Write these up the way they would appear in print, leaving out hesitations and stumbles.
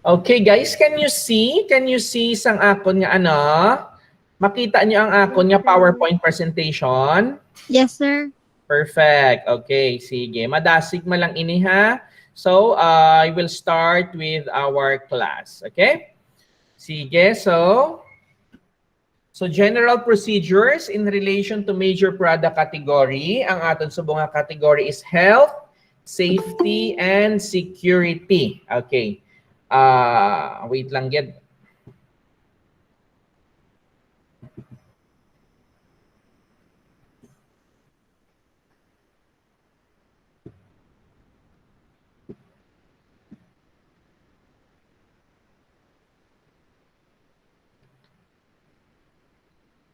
Okay guys, can you see? Can you see sang akon nga ano? Makita niyo ang akon nga PowerPoint presentation? Yes, sir. Perfect. Okay, sige. Madasig mo lang ini ha. So, I will start with our class. Okay? Sige, so general procedures in relation to major product category. Ang aton subong nga category is health, safety, and security. Okay. Wait lang yan.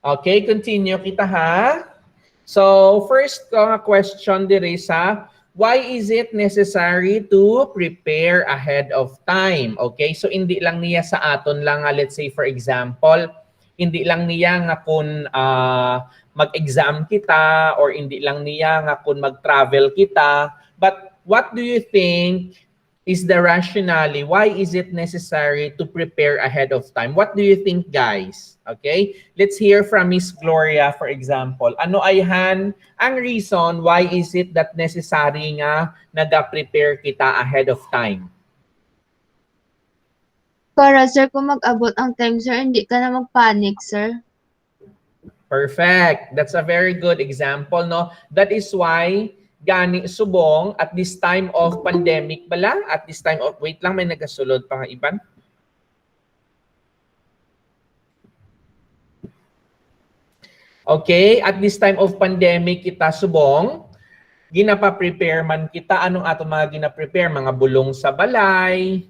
Okay, continue kita ha. So, first question diri sa why is it necessary to prepare ahead of time? Okay, so hindi lang niya sa aton lang, let's say for example, hindi lang niya nga kung mag-exam kita or hindi lang niya nga kung mag-travel kita, but what do you think is the rationale? Why is it necessary to prepare ahead of time? What do you think, guys? Okay, let's hear from Miss Gloria, for example. Ano ayhan ang reason why is it that necessary nga naga-prepare kita ahead of time? Para, sir, kung mag-abot ang time, sir, hindi ka na mag-panic, sir. Perfect. That's a very good example, no? That is why gani subong at this time of pandemic bala, at this time of, wait lang, may nagasulod pa nga iban. Okay, at this time of pandemic kita subong, ginapa-prepare man kita. Anong ato mga gina-prepare? Mga bulong sa balay,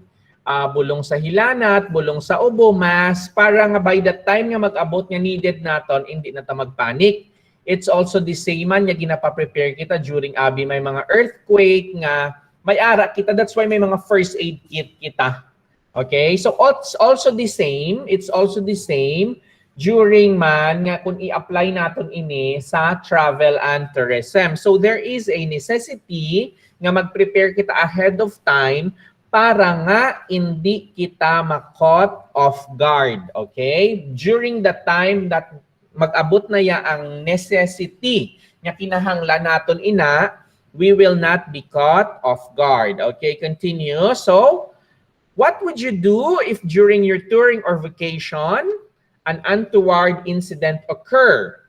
bulong sa hilanat, bulong sa ubo, mas para nga by the time nga mag-abot nga needed naton, hindi na ta mag-panic. It's also the same man nga ginapa-prepare kita during abi may mga earthquake nga may ara kita. That's why may mga first aid kit kita. Okay? So it's also the same. It's also the same during man nga kung i-apply naton ini sa travel and tourism. So there is a necessity nga mag-prepare kita ahead of time para nga hindi kita ma-caught off guard. Okay? During the time that mag-abot na ya ang necessity nga kinahanglan naton ina, we will not be caught off guard. Okay? Continue. So, what would you do if during your touring or vacation, an untoward incident occur?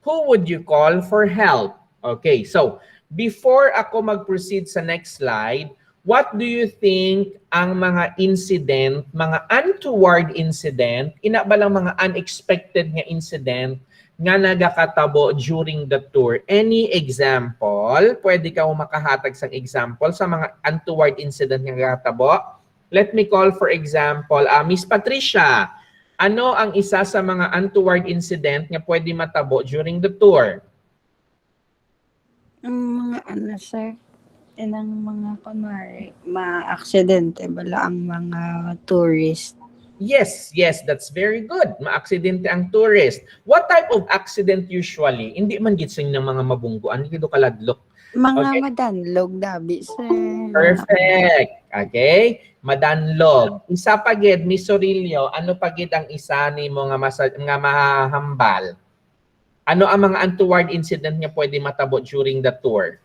Who would you call for help? Okay, so before ako mag-proceed sa next slide, what do you think ang mga incident, mga untoward incident, ina ba lang mga unexpected nga incident nga nagakatabo during the tour? Any example? Pwede ka makahatag sa example sa mga untoward incident nga nagakatabo? Let me call for example, Miss Patricia. Ano ang isa sa mga untoward incident nga pwede matabo during the tour? Ang mga ano, sir, ang mga kunwari, ma-aksidente bala ang mga tourist. Yes, that's very good. Ma-aksidente ang tourist. What type of accident usually? Hindi man gitsing ng mga mabungguan, hindi kaladlok. Mga madanlog, dabi, sir. Perfect. Okay? Madanlog. Isa pa gid, Miss Sorilio, ano pa gid ang isa ni mo nga mahahambal? Ano ang mga untoward incident nga pwede matabo during the tour?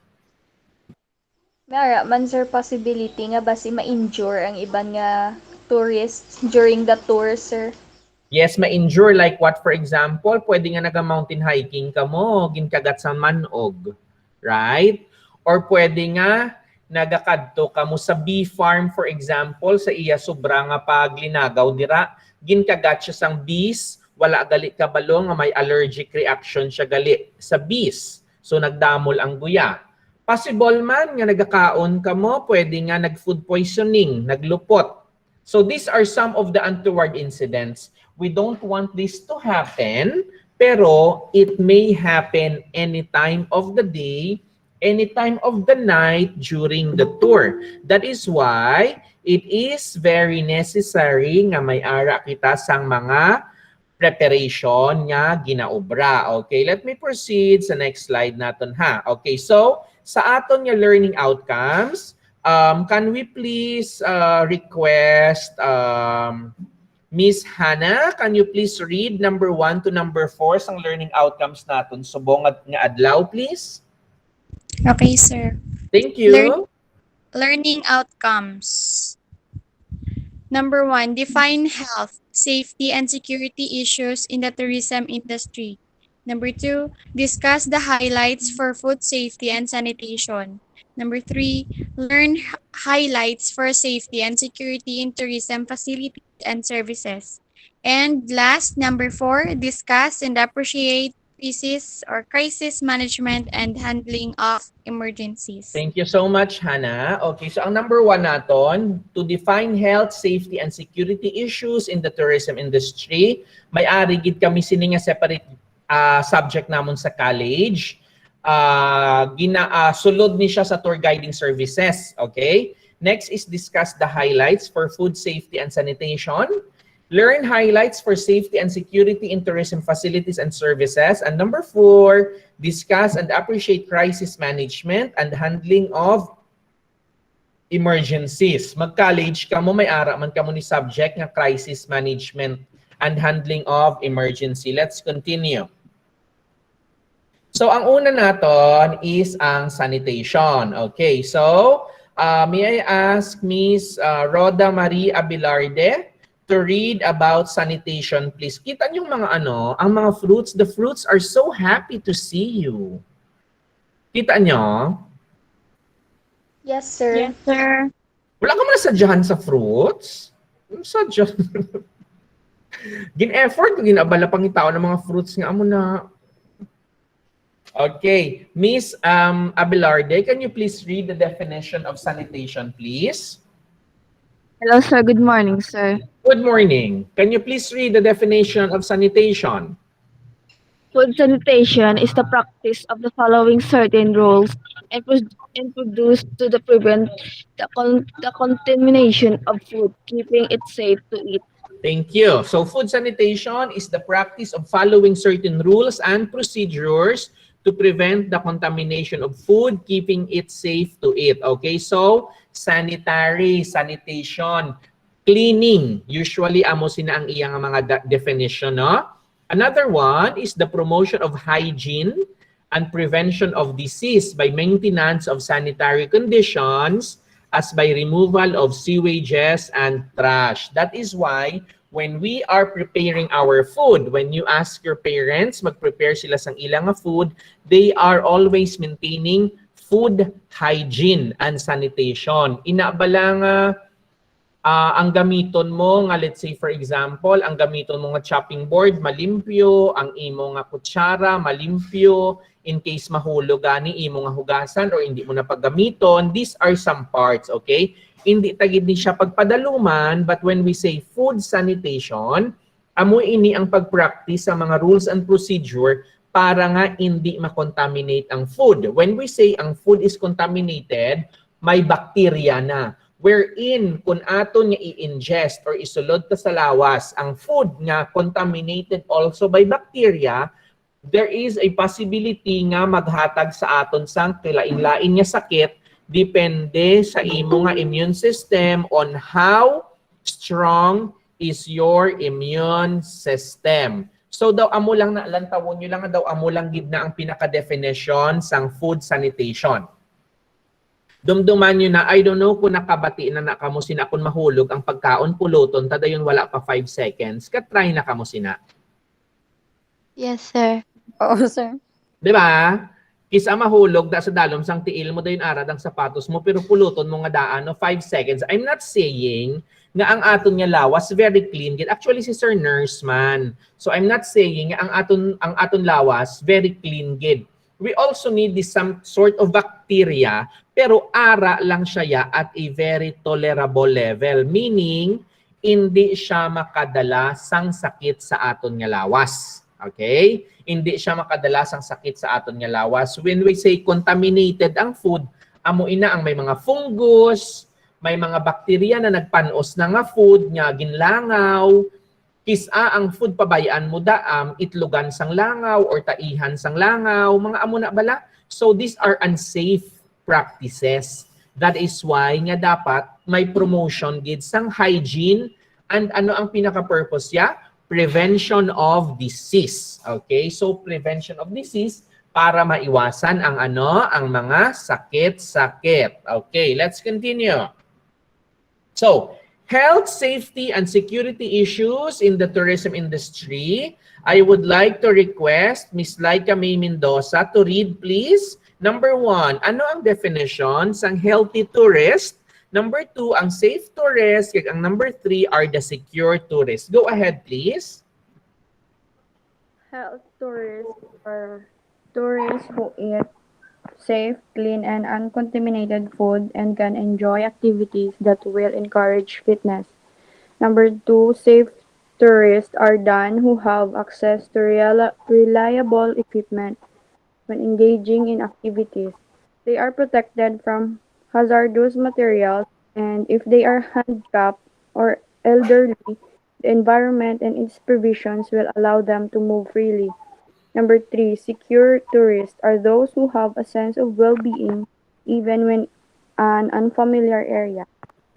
Nara man, sir, possibility nga basi ma-injure ang iban nga tourists during the tour, sir. Yes, ma-injure like what, for example, pwede nga naga-mountain hiking ka mo, ginkagat sa manog, right? Or pwede nga nagakadto ka mo sa bee farm, for example, sa iya sobra nga paglinagaw dira, ginkagat siya sang bees, wala gali kabalo nga may allergic reaction siya gali sa bees. So nagdamol ang guya. Possible man nga nagakaon ka mo, pwede nga nag-food poisoning, naglupot. So these are some of the untoward incidents. We don't want this to happen, pero it may happen any time of the day, any time of the night during the tour. That is why it is very necessary nga may ara kita sang mga preparation nga ginaobra. Okay, let me proceed sa next slide natin ha. Okay, so sa aton nga learning outcomes, Can we please request Miss Hannah, can you please read number 1 to number 4 sang learning outcomes natin subong nga adlaw, please? Okay, sir. Thank you. Learning outcomes. Number 1, define health, safety, and security issues in the tourism industry. Number 2, discuss the highlights for food safety and sanitation. Number 3, learn highlights for safety and security in tourism facilities and services. And last, number 4, discuss and appreciate crisis management and handling of emergencies. Thank you so much, Hannah. Okay, so ang number 1 naton, to define health, safety, and security issues in the tourism industry. May-ari gid kami sini nga separate subject namon sa college. Sulod ni siya sa tour guiding services. Okay? Next is discuss the highlights for food safety and sanitation. Learn highlights for safety and security in tourism facilities and services. And number 4, discuss and appreciate crisis management and handling of emergencies. Mag-college ka mo, may ara man ka mo ni subject nga crisis management and handling of emergency. Let's continue. So, ang una naton is ang sanitation. Okay, so may I ask Miss Roda Marie Abelarde to read about sanitation, please. Kita niyo mga ang mga fruits. The fruits are so happy to see you. Kita niyo? Yes, sir. Yes, sir. Wala ka man nasadyahan sa fruits? Sadya. Gin-effort, ginabala pang tao ng mga fruits nga amo na. Okay. Miss Abelarde, can you please read the definition of sanitation, please? Hello, sir. Good morning, sir. Good morning. Can you please read the definition of sanitation? Food sanitation is the practice of the following certain rules introduced to prevent the contamination of food, keeping it safe to eat. Thank you. So food sanitation is the practice of following certain rules and procedures to prevent the contamination of food, keeping it safe to eat. Okay, so sanitary, sanitation, cleaning. Usually, amo sina ang iyang mga definition, no? Another one is the promotion of hygiene and prevention of disease by maintenance of sanitary conditions as by removal of sewages and trash. That is why when we are preparing our food, when you ask your parents, mag-prepare sila sang ilang food, they are always maintaining food hygiene and sanitation. Inabala nga ang gamiton mo nga, let's say for example, ang gamiton mo nga chopping board malimpyo, ang imo nga kutsara malimpyo, in case mahulog ani imo nga hugasan or hindi mo na paggamiton. These are some parts, okay? Hindi tagid ni siya pagpadaluman, but when we say food sanitation, amo ini ang pagpractice sa mga rules and procedure para nga hindi makontaminate ang food. When we say ang food is contaminated, may bacteria na. Wherein, kung ato niya i-ingest or isulod ta sa lawas, ang food nga contaminated also by bacteria, there is a possibility nga maghatag sa aton sang kilain-lain nga sakit, depende sa imo nga immune system on how strong is your immune system. So daw amo lang na lantawon nyo lang daw amo lang gid na ang pinaka-definition sang food sanitation. Dumduman nyo na, I don't know kung nakabati na nakamo sina kung mahulog ang pagkaon puluton, tada yun wala pa 5 seconds, katry na kamo sina. Yes, sir. Oo, sir. Di ba? Kisa mahulog da sa dalom sang tiil mo da yun arad ang sapatos mo, pero puluton mo nga daan no 5 seconds. I'm not saying nga ang aton nga lawas very clean gid. Actually si Sir Nurse man. So I'm not saying nga ang aton lawas very clean gid. We also need this some sort of bacteria, pero ara lang siya at a very tolerable level. Meaning, hindi siya makadala sang sakit sa aton nga lawas. Okay? Hindi siya makadala sang sakit sa aton nga lawas. When we say contaminated ang food, amo ina ang may mga fungus, may mga bacteria na nagpanos na nga food, nga ginlangaw, kisa ang food pabayaan mo daam, itlogan sang langaw or taihan sang langaw, mga amo na bala. So these are unsafe practices. That is why nga dapat may promotion gid sang hygiene and ano ang pinaka-purpose ya? Prevention of disease. Okay? So prevention of disease para maiwasan ang ang mga sakit-sakit. Okay, let's continue. So, health, safety, and security issues in the tourism industry. I would like to request Ms. Laika May Mendoza to read, please. Number 1, ano ang definition sang healthy tourist? Number 2, ang safe tourist. Kaya ang number 3 are the secure tourists. Go ahead, please. Health tourists are tourists who eat safe, clean, and uncontaminated food and can enjoy activities that will encourage fitness. Number 2, safe tourists are done who have access to reliable equipment when engaging in activities. They are protected from hazardous materials, and if they are handicapped or elderly, the environment and its provisions will allow them to move freely. Number 3, secure tourists are those who have a sense of well-being even when an unfamiliar area.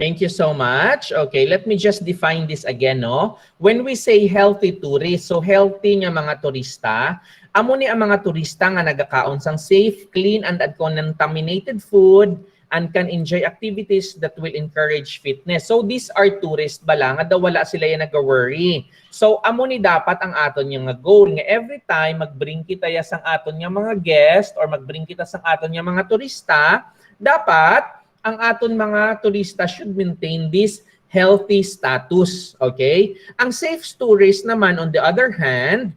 Thank you so much. Okay, let me just define this again, no? When we say healthy tourist, so healthy nga mga turista, amo ni ang mga turista nga nagakaon sang safe, clean, and uncontaminated food and can enjoy activities that will encourage fitness. So these are tourists bala nga daw wala sila yung nag-worry. So amo ni dapat ang aton yung goal nga every time magbring kita ya sang aton yung mga guest or magbring kita sang aton yung mga turista, dapat ang aton mga turista should maintain this healthy status. Okay? Ang safe tourists naman on the other hand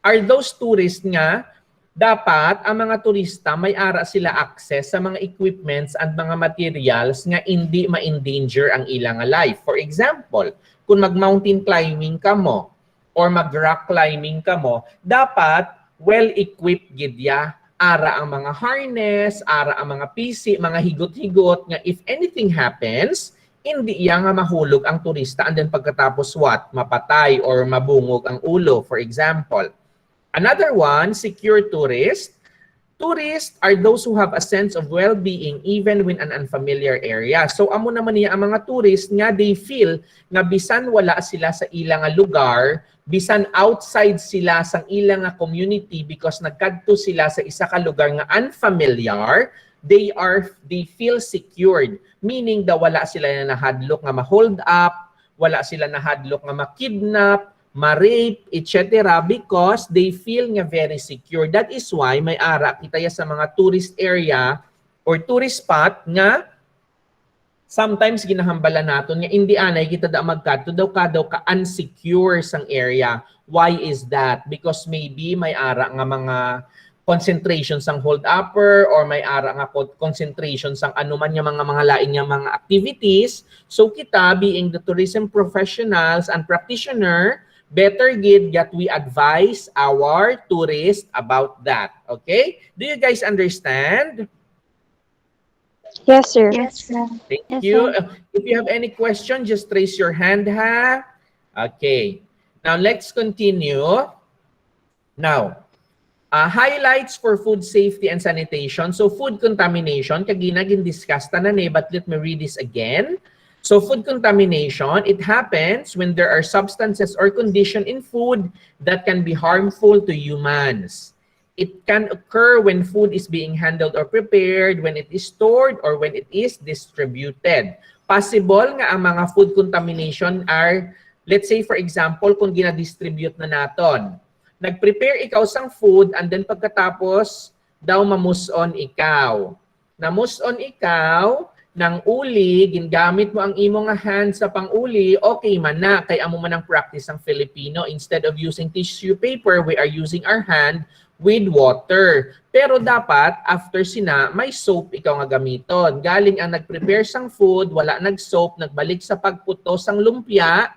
are those tourists nga dapat ang mga turista may ara sila access sa mga equipments and mga materials nga hindi ma-endanger ang ilang life. For example, kung mag-mountain climbing ka mo or mag-rock climbing ka mo, dapat well-equipped gid ya. Ara ang mga harness, ara ang mga PC, mga higot-higot nga if anything happens, hindi iya nga mahulog ang turista and then pagkatapos what? Mapatay or mabungog ang ulo, for example. Another one, secure tourists. Tourists are those who have a sense of well-being even when an unfamiliar area. So amo naman niya ang mga tourists nga they feel nga bisan wala sila sa ilang lugar, bisan outside sila sa ilang community because nagkadto sila sa isa ka lugar nga unfamiliar, they feel secured. Meaning da wala sila na nahadlok nga ma-hold up, wala sila nahadlok nga ma-kidnap, ma-rape, etc. because they feel nga very secure. That is why may ara kita ya sa mga tourist area or tourist spot nga sometimes ginahambalan naton nga hindi anay kita da magkadto daw ka unsecure sang area. Why is that? Because maybe may ara nga mga concentration sang hold-upper or may ara nga concentration sang anuman nga mga lain nga mga activities. So kita being the tourism professionals and practitioner, better gid that we advise our tourists about that. Okay? Do you guys understand? Yes, sir. Yes, sir. Thank Yes, you. sir. If you have any question, just raise your hand, ha? Okay. Now, let's continue. Now, highlights for food safety and sanitation. So, food contamination, kaginagin discuss na but let me read this again. So food contamination, it happens when there are substances or conditions in food that can be harmful to humans. It can occur when food is being handled or prepared, when it is stored, or when it is distributed. Possible nga ang mga food contamination are, let's say for example, kung gina-distribute na naton. Nag-prepare ikaw sang food and then pagkatapos daw mamuson ikaw. Namuson ikaw, ng uli, gingamit mo ang imong hand sa pang-uli, okay man na, kay amo man ang practice ng Filipino. Instead of using tissue paper, we are using our hand with water. Pero dapat, after sina, may soap ikaw nga gamiton. Galing ang nag-prepare sang food, wala nag-soap, nagbalik sa pagputo sang lumpia,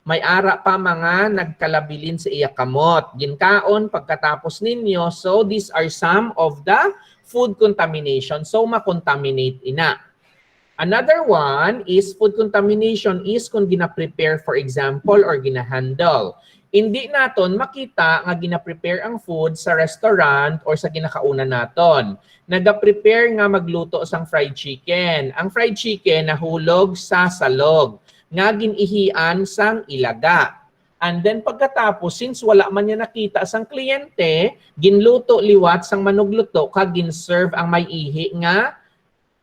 may ara pa mga nagkalabilin sa iya kamot. Ginkaon pagkatapos ninyo. So, these are some of the food contamination. So, makontaminate ina. Another one is food contamination is kung gina-prepare, for example, or gina-handle. Hindi naton makita nga gina-prepare ang food sa restaurant or sa ginakauna naton. Naga-prepare nga magluto sang fried chicken. Ang fried chicken nahulog sa salog nga ginihian sang ilaga. And then pagkatapos, since wala man niya nakita sang kliyente, ginluto liwat sang manugluto kag ginserve ang may ihi nga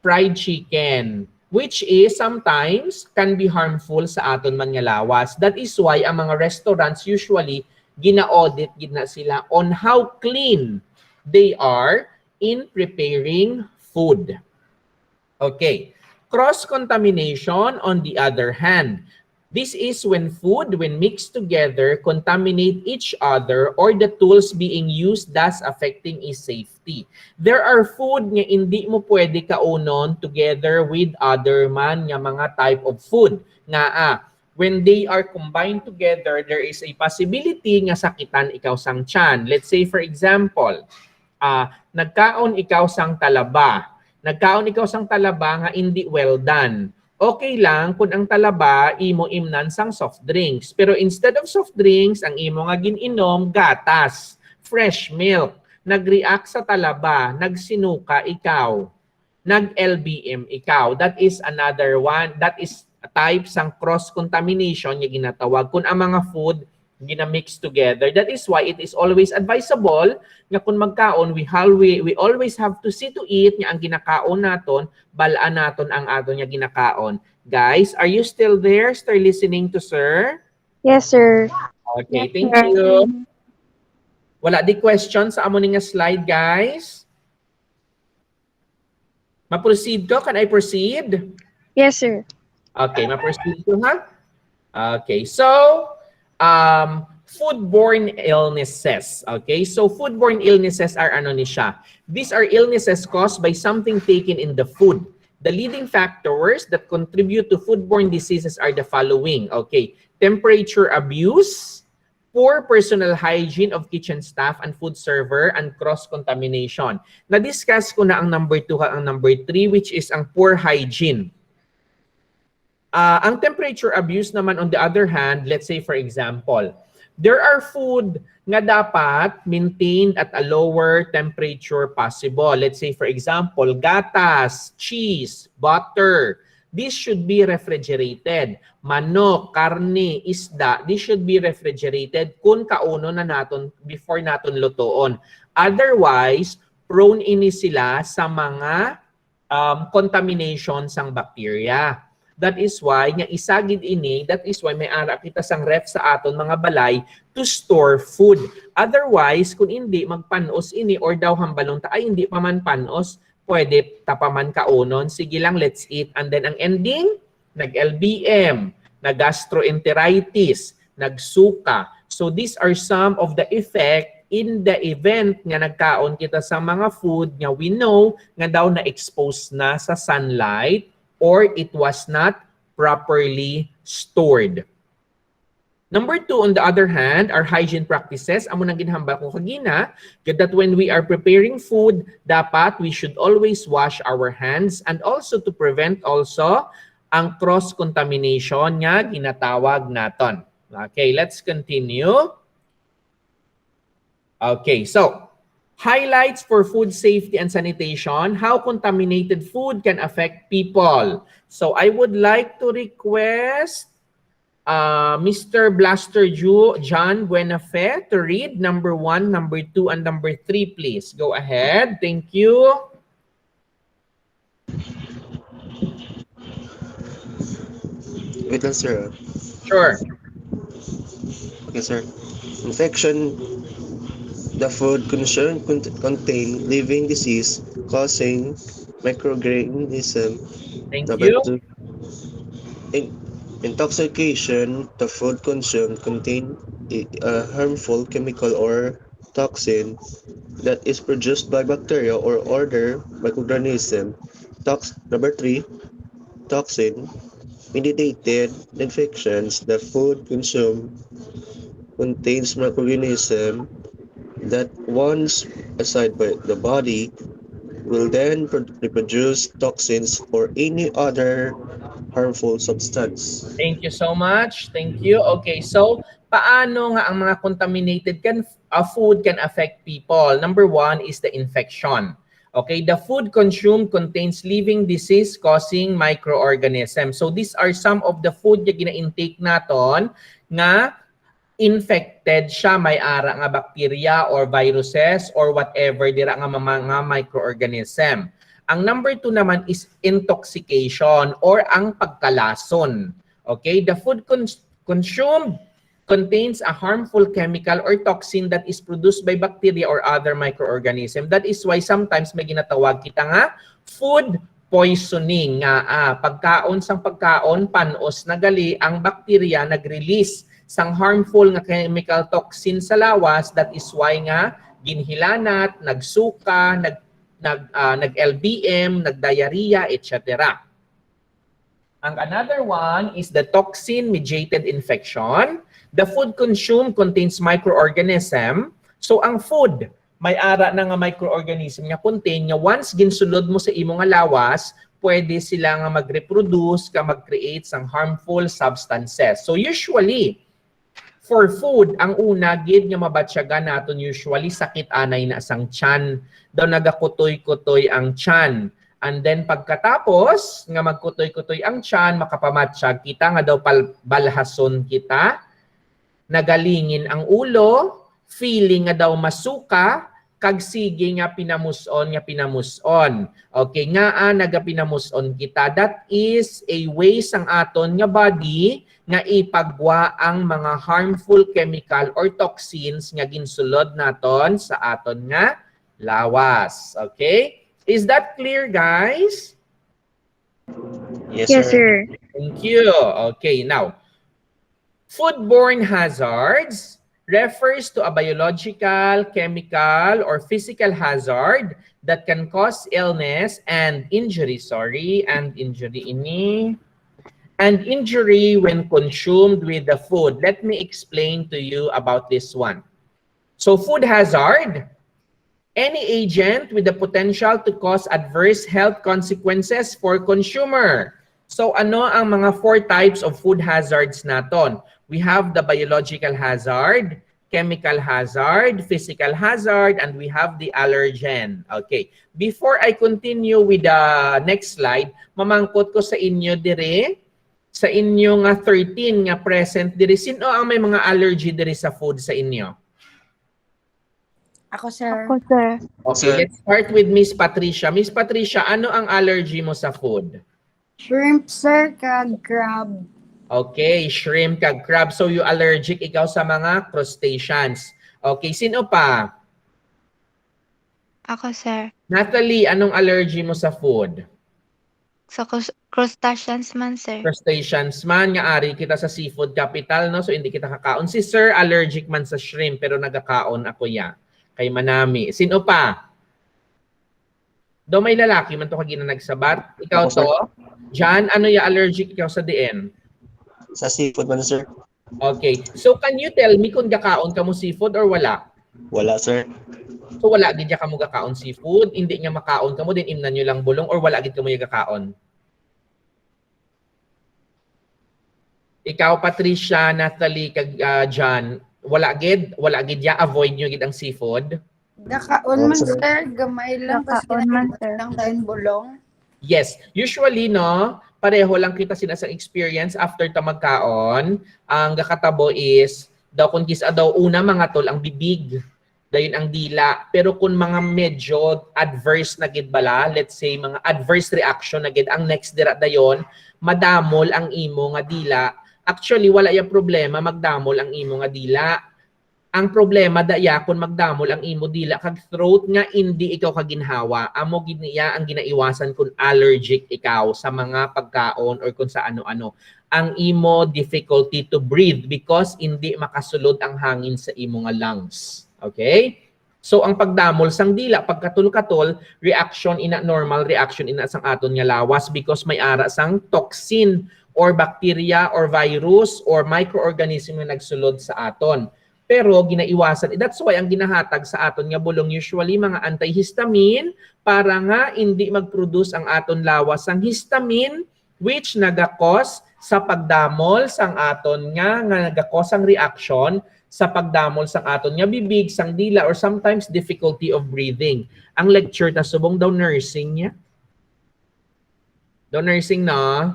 fried chicken, which is sometimes can be harmful sa aton mga lawas. That is why ang mga restaurants usually gina-audit gina sila on how clean they are in preparing food. Okay. Cross-contamination on the other hand. This is when food, when mixed together, contaminate each other or the tools being used, thus affecting its safety. There are food nga hindi mo pwede kaunon together with other man nga mga type of food. Nga when they are combined together, there is a possibility nga sakitan ikaw sang tiyan. Let's say for example, nagkaon ikaw sang talaba. Nagkaon ikaw sang talaba nga hindi well done. Okay lang kung ang talaba imo imnan sang soft drinks. Pero instead of soft drinks, ang imo nga gininom gatas, fresh milk, nag-react sa talaba, nagsinuka ikaw, nag-LBM ikaw. That is another one. That is a type sang cross-contamination nga ginatawag. Kung ang mga food gina-mix together. That is why it is always advisable nga kung magkaon, we always have to see to eat nga ang ginakaon naton, balaan naton ang aton nga ginakaon. Guys, are you still there? Still listening to sir? Yes, sir. Okay, thank you. Wala di question sa amo nga slide, guys? Ma-proceed ko? Can I proceed? Yes, sir. Okay, ma-proceed ko ha? Okay, so foodborne illnesses. Okay, so foodborne illnesses are ano ni siya? These are illnesses caused by something taken in the food. The leading factors that contribute to foodborne diseases are the following. Okay, temperature abuse, poor personal hygiene of kitchen staff and food server, and cross-contamination. Na-discuss ko na ang number 2 at ang number 3, which is ang poor hygiene. Ang temperature abuse naman, on the other hand, let's say for example, there are food nga dapat maintained at a lower temperature possible. Let's say for example, gatas, cheese, butter. This should be refrigerated. Manok, karne, isda, this should be refrigerated kung kauno na naton before naton lutoon. Otherwise, prone ini sila sa mga contamination sang bacteria. That is why, nga isagid ini, that is why may ara kita sang ref sa aton mga balay to store food. Otherwise, kung hindi magpanos ini or daw hambalong ta, ay hindi pa man panos, pwede tapaman kaunon, sige lang, let's eat. And then ang ending, nag-LBM, nag-gastroenteritis, nagsuka. So these are some of the effect in the event nga nagkaon kita sa mga food nga we know nga daw na-expose na sa sunlight or it was not properly stored. Number 2, on the other hand, are hygiene practices. Amo nang ginhambal ko kagina, that when we are preparing food, dapat we should always wash our hands and also to prevent also ang cross-contamination nga ginatawag naton. Okay, let's continue. Okay, so highlights for food safety and sanitation, how contaminated food can affect people. So I would like to request Mr. Blaster John Buenafe to read number 1, number 2, and number 3, please. Go ahead. Thank you. Wait lang, sir. Sure. Okay, sir. Infection. The food contain living disease causing microorganism. Thank Number you. 2, intoxication. The food consumed contain a harmful chemical or toxin that is produced by bacteria or other microorganism. Number 3, toxin. Mediated infections. The food consumed contains microorganism that once aside by the body will then reproduce toxins or any other harmful substance. Thank you so much. Thank you. Okay, so paano nga ang mga contaminated food can affect people? Number one is the infection. Okay, the food consumed contains living disease-causing microorganisms. So these are some of the food na gina-intake naton nga infected siya, may ara nga bacteria or viruses or whatever dira nga mga microorganism. Ang number two naman is intoxication or ang pagkalason. Okay, the food consumed contains a harmful chemical or toxin that is produced by bacteria or other microorganism. That is why sometimes may ginatawag kita nga food poisoning nga pagkaon sang pagkaon panos nagali ang bacteria nag-release sang harmful nga chemical toxin sa lawas. That is why nga ginhilanat, nagsuka, nag-LBM, nag-diarrhea, etc. Ang another one is the toxin-mediated infection. The food consumed contains microorganism. So ang food, may ara na nga microorganism nga contain nga once ginsulod mo sa imo nga lawas, pwede sila nga mag-reproduce, mag-create sang harmful substances. So usually, for food, ang una gid nga mabatyagan naton usually sakit anay na sang tiyan. Daw nagakutoy-kutoy ang tiyan. And then pagkatapos nga magkutoy-kutoy ang tiyan, makapamatsyag kita nga daw balhason kita, nagalingin ang ulo, feeling nga daw masuka, kag sige nga pinamuson. Okay, nga nagapinamuson kita. That is a way sang aton nga body nga ipagwa ang mga harmful chemical or toxins nga ginsulod naton sa aton nga lawas. Okay? Is that clear, guys? Yes, Yes, sir. sir. Thank you. Okay, now, foodborne hazards refers to a biological, chemical, or physical hazard that can cause illness and injury, when consumed with the food. Let me explain to you about this one. So food hazard, any agent with the potential to cause adverse health consequences for consumer. So ano ang mga four types of food hazards naton? We have the biological hazard, chemical hazard, physical hazard, and we have the allergen. Okay. Before I continue with the next slide, mamangkot ko sa inyo dire, sa inyo nga 13 nga present dire. Sino ang may mga allergy dire sa food sa inyo? Ako, sir. Ako, sir. Okay, let's start with Miss Patricia. Miss Patricia, ano ang allergy mo sa food? Shrimp, sir, kag crab. Okay, shrimp kag crab. So you allergic ikaw sa mga crustaceans. Okay, sino pa? Ako, sir. Natalie, anong allergy mo sa food? Sa crustaceans man, sir. Crustaceans man, nga ari kita sa seafood capital, no? So hindi kita kakaon. Si Sir allergic man sa shrimp pero nagakaon ako ya. Kay Manami. Sino pa? Do may lalaki man to kagina nagsabat. Ikaw Ako, to? John, ano ya allergic ikaw sa DN? Sa seafood man, sir? Okay. So can you tell me kung gakaon ka mo seafood or wala? Wala, sir. So wala gid ka mo gakaon seafood, hindi nga makaon ka mo din imnan nyo lang bulong or wala gid ka mo gakaon? Ikaw Patricia, Natalie, kag John, wala gid ya avoid nyo gid ang seafood? Dakaon man, sir. sir. Gamay lang. Kasi Dakaon man, sir. lang tayong bulong. Yes, usually no, pareho lang kita sila sa experience after ta magkaon. Ang gakatabo is daw kung kisa daw una mga tol ang bibig, dayon ang dila. Pero kung mga medyo adverse na gid bala, let's say mga adverse reaction na gid ang next dira dayon, madamol ang imo nga dila. Actually wala ya problema magdamol ang imo nga dila. Ang problema daya kung magdamol ang imo dila kag throat nga hindi ikaw kaginhawa. Amo gid niya ang ginaiwasan kung allergic ikaw sa mga pagkaon or kung sa ano-ano. Ang imo difficulty to breathe because hindi makasulod ang hangin sa imo nga lungs. Okay? So ang pagdamol sang dila pagkatol-katol, reaction ina normal reaction ina sang aton nga lawas because may ara sang toxin or bacteria or virus or microorganism na nagsulod sa aton. pero ginaiwasan. That's why ang ginahatag sa aton nga bulong usually mga antihistamine para nga hindi mag-produce ang aton lawas ang histamine which naga-cause sa pagdamol sang aton nga naga-cause ang reaction sa pagdamol sang aton nga bibig, sang dila, or sometimes difficulty of breathing. Ang lecture na subong daw nursing niya. Daw nursing na.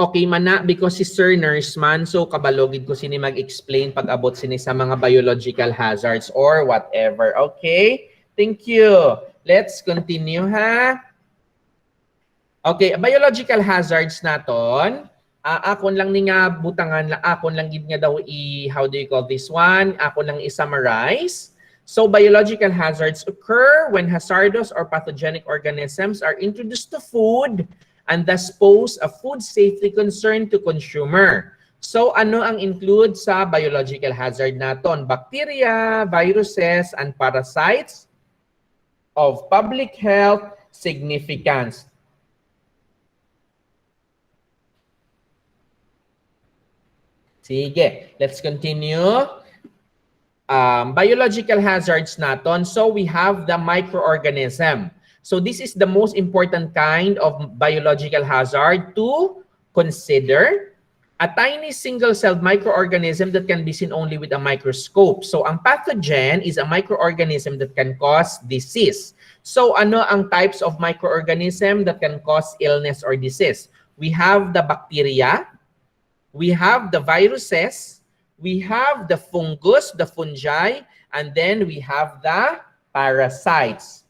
Okay man na because si Sir Nurse man, so kabalogid ko sini mag-explain pag abot sini sa mga biological hazards or whatever. Okay? Thank you. Let's continue ha. Okay, biological hazards naton. Akon lang ni nga butangan, akon lang gid nga daw how do you call this one? Akon lang i-summarize. So biological hazards occur when hazardous or pathogenic organisms are introduced to food and thus pose a food safety concern to consumer. So ano ang include sa biological hazard naton? Bacteria, viruses, and parasites of public health significance. Sige, let's continue. Biological hazards naton. So we have the microorganism. So this is the most important kind of biological hazard to consider. A tiny single-celled microorganism that can be seen only with a microscope. So ang pathogen is a microorganism that can cause disease. So ano ang types of microorganism that can cause illness or disease? We have the bacteria, we have the viruses, we have the fungus, the fungi, and then we have the parasites.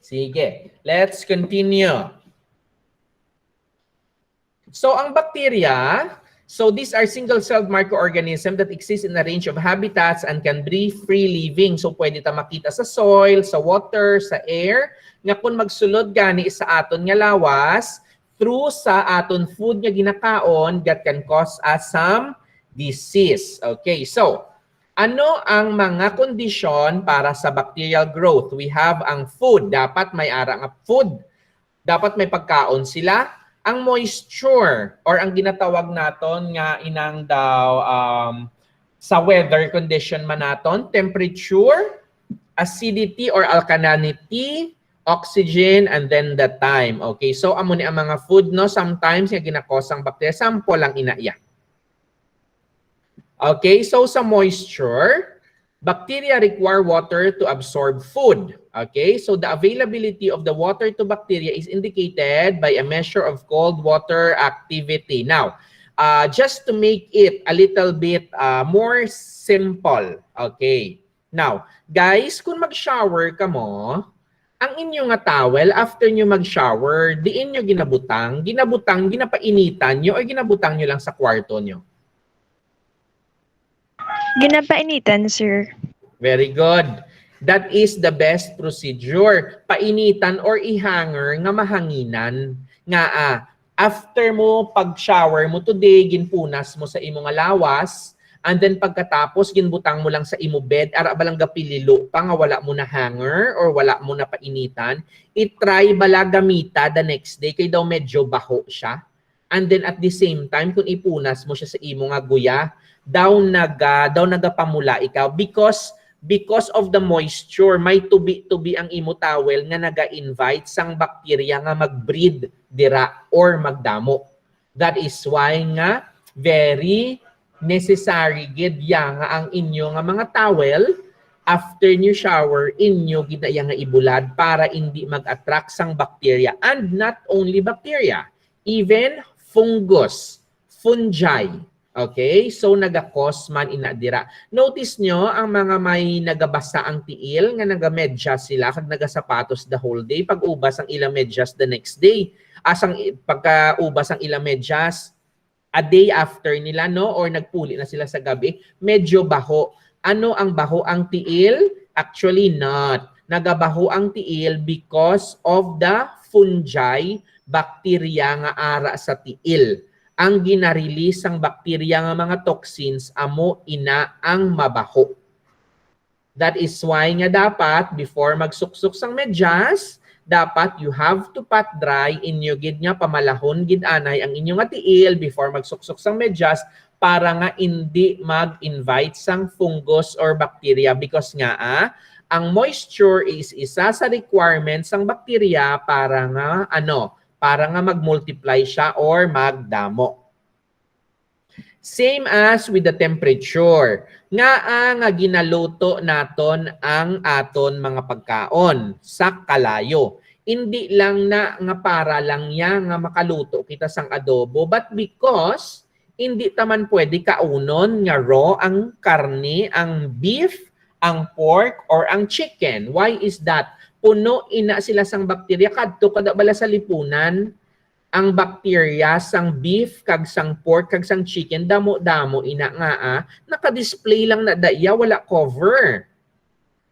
Sige, let's continue. So ang bacteria, so these are single-celled microorganisms that exist in a range of habitats and can be free-living. So pwede ta makita sa soil, sa water, sa air, nga kung magsulod gani sa aton nga lawas, through sa aton food nga ginakaon that can cause us some disease. Okay, so ano ang mga kondisyon para sa bacterial growth? We have ang food. Dapat may ara nga food. Dapat may pagkaon sila. Ang moisture or ang ginatawag naton nga inang daw sa weather condition man naton, temperature, acidity or alkalinity, oxygen, and then the time. Okay, so amo ni ang mga food no sometimes nga ginakosang bacteria, sample lang inaiya. Okay, so sa moisture, bacteria require water to absorb food. Okay, so the availability of the water to bacteria is indicated by a measure of cold water activity. Now, just to make it a little bit more simple. Okay, now, guys, kung mag-shower ka mo, ang inyong nga towel, after nyo mag-shower, diin nyo ginabutang, ginapainitan nyo, o ginabutang nyo lang sa kwarto nyo? Ginapainitan, sir. Very good. That is the best procedure. Painitan or ihanger nga mahanginan. Nga after mo pag-shower mo today, ginpunas mo sa imo nga lawas, and then pagkatapos ginbutang mo lang sa imo bed, ara ba lang gapililo pa nga wala mo na hanger or wala mo na painitan, i-try bala gamita the next day kay daw medyo baho siya. And then at the same time, kung ipunas mo siya sa imo nga guya, daw nagapamula ikaw because of the moisture, may tubi ang imo towel nga naga-invite sang bacteria nga mag-breed dira or magdamo. That is why nga very necessary gid ya nga ang inyo nga mga towel after new shower inyo ginaya nga ibulad para hindi mag-attract sang bacteria, and not only bacteria, even fungus, fungi. Okay, so naga-cause man inadira. Notice nyo, ang mga may nagabasa ang tiil, nga naga-medyas sila, kag nagasapatos the whole day, pag ubas ang ilang medyas the next day. Asang pagka-ubas ang ilang medyas, a day after nila, no? Or nagpuli na sila sa gabi, medyo baho. Ano ang baho ang tiil? Actually not. Nagabaho ang tiil because of the fungi, bacteria nga ara sa tiil. Ang ginarelease ang bacteria nga mga toxins amo ina ang mabaho. That is why nga dapat before magsuksok sang medyas, dapat you have to pat dry inyo gid nga pamalahon gid anay ang inyong tiil before magsuksok sang medyas para nga hindi mag-invite sang fungus or bacteria because nga ang moisture is isa sa requirements ng bacteria para nga mag-multiply siya or magdamo. Same as with the temperature. Nga ginaluto naton ang aton mga pagkaon sa kalayo. Hindi lang na nga para lang nga makaluto kita sang adobo but because hindi taman pwede kaunon nga raw ang karne, ang beef, ang pork, or ang chicken. Why is that? Puno ina sila sang bakterya kadto kada bala sa lipunan. Ang bakterya sang beef, kag sang pork, kag sang chicken, damo-damo ina nga naka-display lang na daya, wala cover.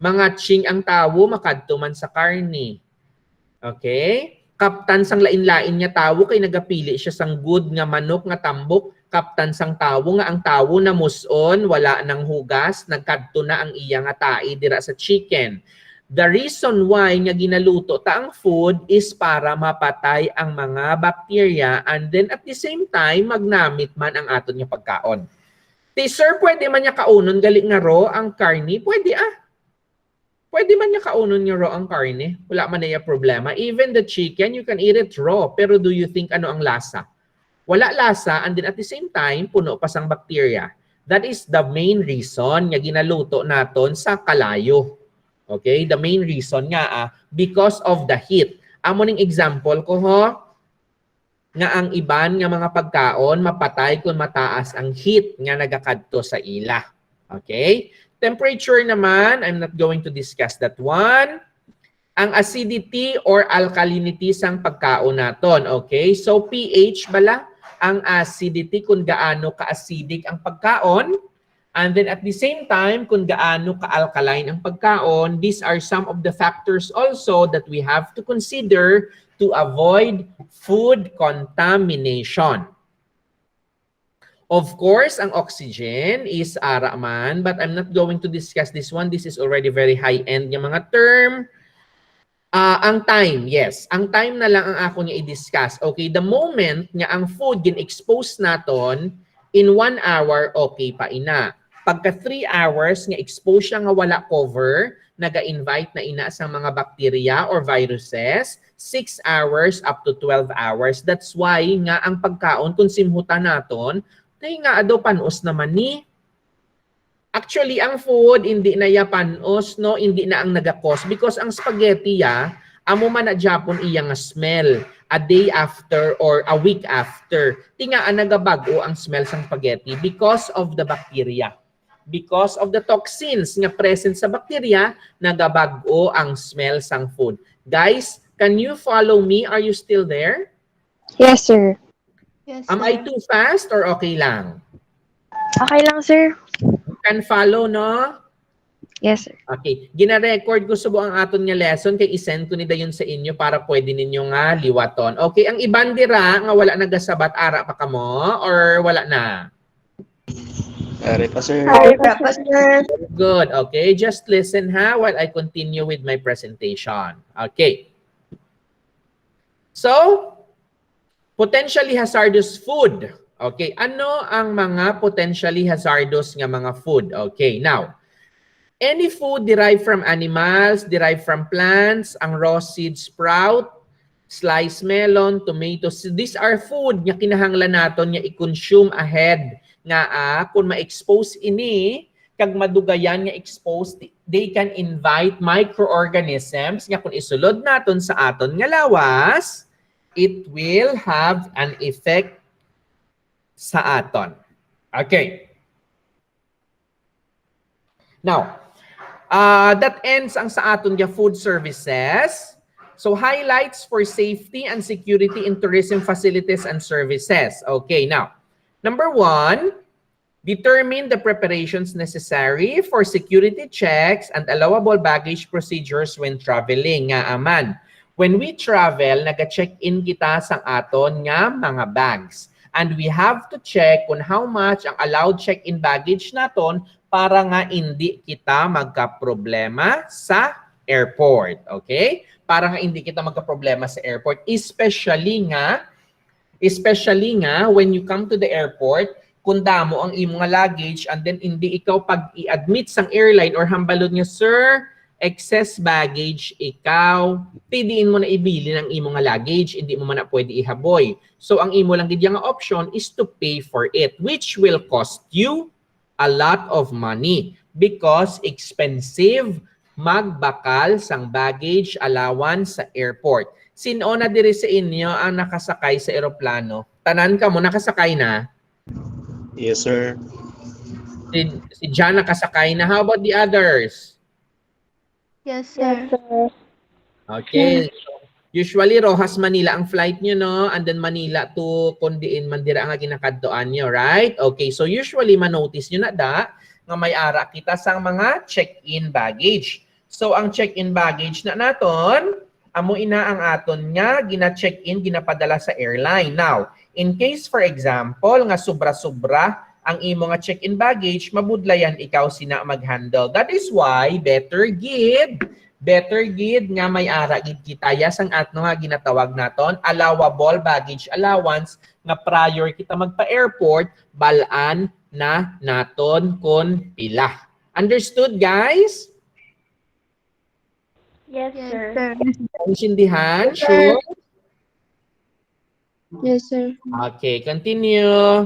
Mga ching ang tawo, makadto man sa karne. Okay? Kaptan sang lain-lain niya tawo, kay nagapili siya sang good nga manok nga tambok, kaptan sang tawo nga ang tawo na muson, wala nang hugas, nagkadto na ang iya nga tai dira sa chicken. The reason why nga ginaluto ta ang food is para mapatay ang mga bacteria and then at the same time magnamit man ang aton nga pagkaon. Sir, pwede man niya kaunon gali nga raw ang karne? Pwede Pwede man niya kaunon nga raw ang karne. Wala man na problema. Even the chicken, you can eat it raw. Pero do you think ano ang lasa? Wala lasa and then at the same time puno pa sang bacteria. That is the main reason nga ginaluto naton sa kalayo. Okay, the main reason nga because of the heat. Amo ning example ko nga ang iban nga mga pagkaon mapatay kung mataas ang heat nga nagakadto sa ila. Okay? Temperature naman, I'm not going to discuss that one. Ang acidity or alkalinity sang pagkaon naton. Okay? So pH bala ang acidity kung gaano ka-acidic ang pagkaon. And then at the same time, kung gaano ka-alkaline ang pagkaon, these are some of the factors also that we have to consider to avoid food contamination. Of course, ang oxygen is ara man, but I'm not going to discuss this one. This is already very high-end yung mga term. Ang time, yes. Ang time na lang ang ako niya i-discuss. Okay, the moment nga ang food gin-expose naton, in 1 hour, okay pa ina. Pagka 3 hours nga expose siya nga wala cover, naga-invite na ina sa mga bacteria or viruses, 6 hours up to 12 hours. That's why nga ang pagkaon kung simhutan naton, tay nga ado panos naman ni. Actually, ang food hindi na ya panos, no, hindi na ang nagakos because ang spaghetti amo man na Japon iya nga smell a day after or a week after. Tingaan nagabago ang smell sang spaghetti because of the bacteria. Because of the toxins nga present sa bacteria, nagabago ang smell sang food. Guys, can you follow me? Are you still there? Yes, sir. Yes, Am I too fast or okay lang? Okay lang, sir. Can follow, no? Yes, sir. Okay. Gina-record ko subo ang aton nga lesson kay isend ko ni dayon sa inyo para pwede ninyo nga liwaton. Okay, ang iban dira nga wala nagasabat ara pa kamo or wala na? Ari pa, sir. Good. Okay, just listen while I continue with my presentation. Okay. So, potentially hazardous food. Okay, ano ang mga potentially hazardous nga mga food? Okay, now, any food derived from animals, derived from plants, ang raw seed sprout, sliced melon, tomatoes, these are food nga kinahanglan naton nga i-consume ahead nga kung ma-expose ini kag madugayan nga exposed, they can invite microorganisms nga kung isulod naton sa aton nga lawas, it will have an effect sa aton. Okay. Now, that ends ang sa aton nga food services. So, highlights for safety and security in tourism facilities and services. Okay, now, number 1, determine the preparations necessary for security checks and allowable baggage procedures when traveling. Nga aman, when we travel, naga-check-in kita sa aton nga mga bags. And we have to check on how much ang allowed check-in baggage naton para nga hindi kita magka-problema sa airport. Okay? Para nga hindi kita magka-problema sa airport. Especially nga, when you come to the airport, kung damo ang imong luggage and then hindi ikaw pag i-admit sang airline or hambalon nga, sir, excess baggage, ikaw, pwedeen mo na ibili ng imong luggage, hindi mo man na pwede ihaboy. So, ang imo lang gid nga option is to pay for it, which will cost you a lot of money because expensive magbakal sang baggage allowance sa airport. Sino na diri sa inyo ang nakasakay sa eroplano? Tanan ka mo, nakasakay na? Yes, sir. Si John nakasakay na. How about the others? Yes, sir. Okay. So, usually, Rojas, Manila ang flight nyo, no? And then Manila to Kundiin, Mandira ang ginakadtoan nyo, right? Okay. So, usually, manotice nyo na da nga may ara kita sang mga check-in baggage. So, ang check-in baggage na naton, amo ina ang aton nga gina-check-in, ginapadala sa airline. Now, in case, for example, nga sobra-sobra ang imo nga check-in baggage, mabudlayan ikaw sina mag-handle. That is why better gid nga may ara gid kita yas ang atno nga ginatawag naton allowable baggage allowance nga prior kita magpa-airport balaan na naton kon pila. Understood, guys? Yes, sir. Intindihan? Sure? Yes, sir. Okay, continue.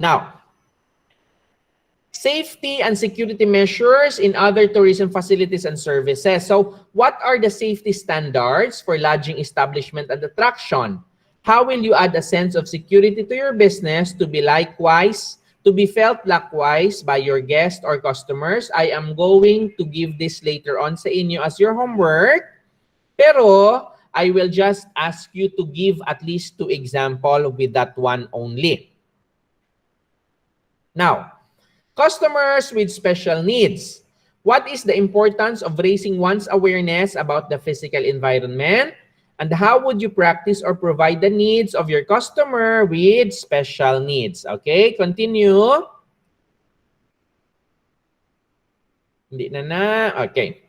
Now, safety and security measures in other tourism facilities and services. So, what are the safety standards for lodging establishment and attraction? How will you add a sense of security to your business to be felt likewise by your guests or customers? I am going to give this later on sa inyo as your homework. Pero, I will just ask you to give at least 2 examples with that one only. Now, customers with special needs. What is the importance of raising one's awareness about the physical environment? And how would you practice or provide the needs of your customer with special needs? Okay, continue. Hindi na. Okay.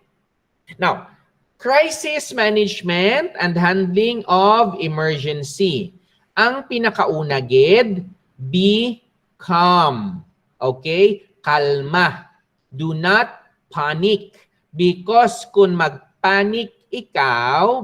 Now, crisis management and handling of emergency. Ang pinakauna gid, be calm. Okay? Kalma. Do not panic. Because kung magpanic ikaw,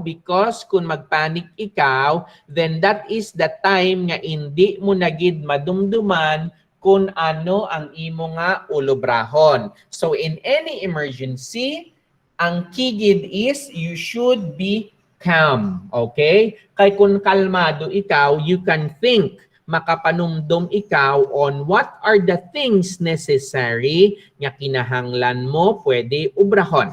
then that is the time nga hindi mo na gid madumduman kung ano ang imo nga ulobrahon. So in any emergency, ang key gid is you should be calm. Okay? Kay kung kalmado ikaw, you can think, makapanumdum ikaw on what are the things necessary nga kinahanglan mo pwede ubrahon.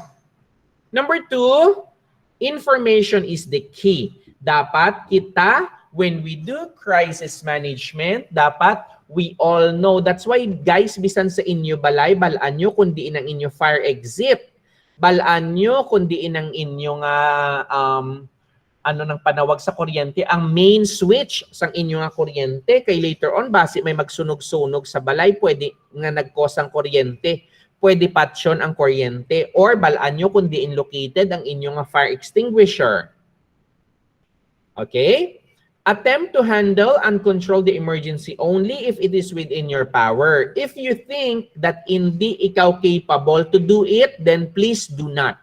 Number 2, information is the key. Dapat kita, when we do crisis management, dapat we all know. That's why, guys, bisan sa inyo balay, balaan nyo kundi ang inyo fire exit. Balaan nyo kundi ang inyong ng panawag sa kuryente, ang main switch sang inyong kuryente. Kay later on, basi may magsunog-sunog sa balay, pwede nga nag-cause ang kuryente. Pwede patyon ang kuryente. Or balaan nyo kung diin located ang inyong fire extinguisher. Okay? Attempt to handle and control the emergency only if it is within your power. If you think that hindi ikaw capable to do it, then please do not.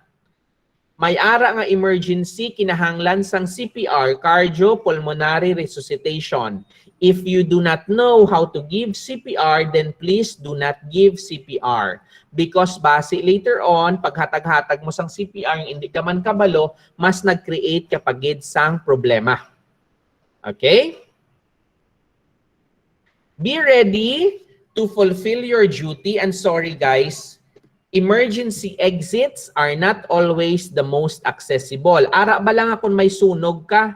May ara nga emergency, kinahanglan sang CPR, cardiopulmonary resuscitation. If you do not know how to give CPR, then please do not give CPR. Because base later on, paghatag-hatag mo sang CPR, hindi ka man kabalo, mas nag-create kapagid sang problema. Okay? Be ready to fulfill your duty. And sorry guys, emergency exits are not always the most accessible. Ara ba lang kung may sunog ka,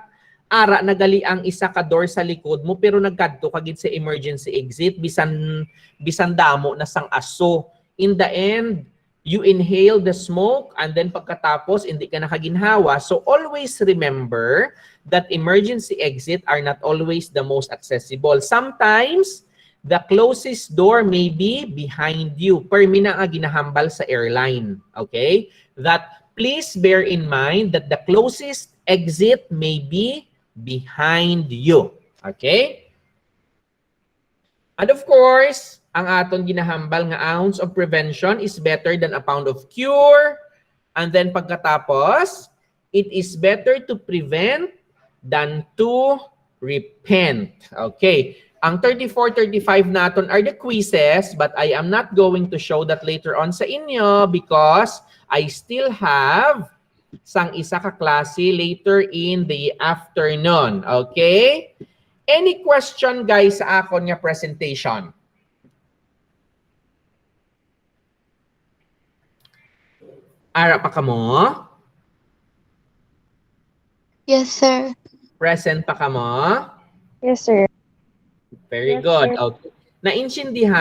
ara nagali ang isa ka door sa likod mo pero nagkadto kagid sa emergency exit bisan damo na sang aso. In the end, you inhale the smoke and then pagkatapos hindi ka nakaginhawa. So always remember that emergency exit are not always the most accessible. Sometimes The closest door may be behind you. Permi na nga ginahambal sa airline. Okay? That please bear in mind that the closest exit may be behind you. Okay? And of course, ang aton ginahambal nga ounce of prevention is better than a pound of cure. And then pagkatapos, it is better to prevent than to repent. Okay. Ang 34, 35 naton are the quizzes, but I am not going to show that later on sa inyo because I still have sang isa ka klase later in the afternoon. Okay? Any question guys sa akon nga presentation? Ara pa ka mo? Yes, sir. Present pa ka mo? Yes, sir. Very Yes, good. sir. Okay. Naintindihan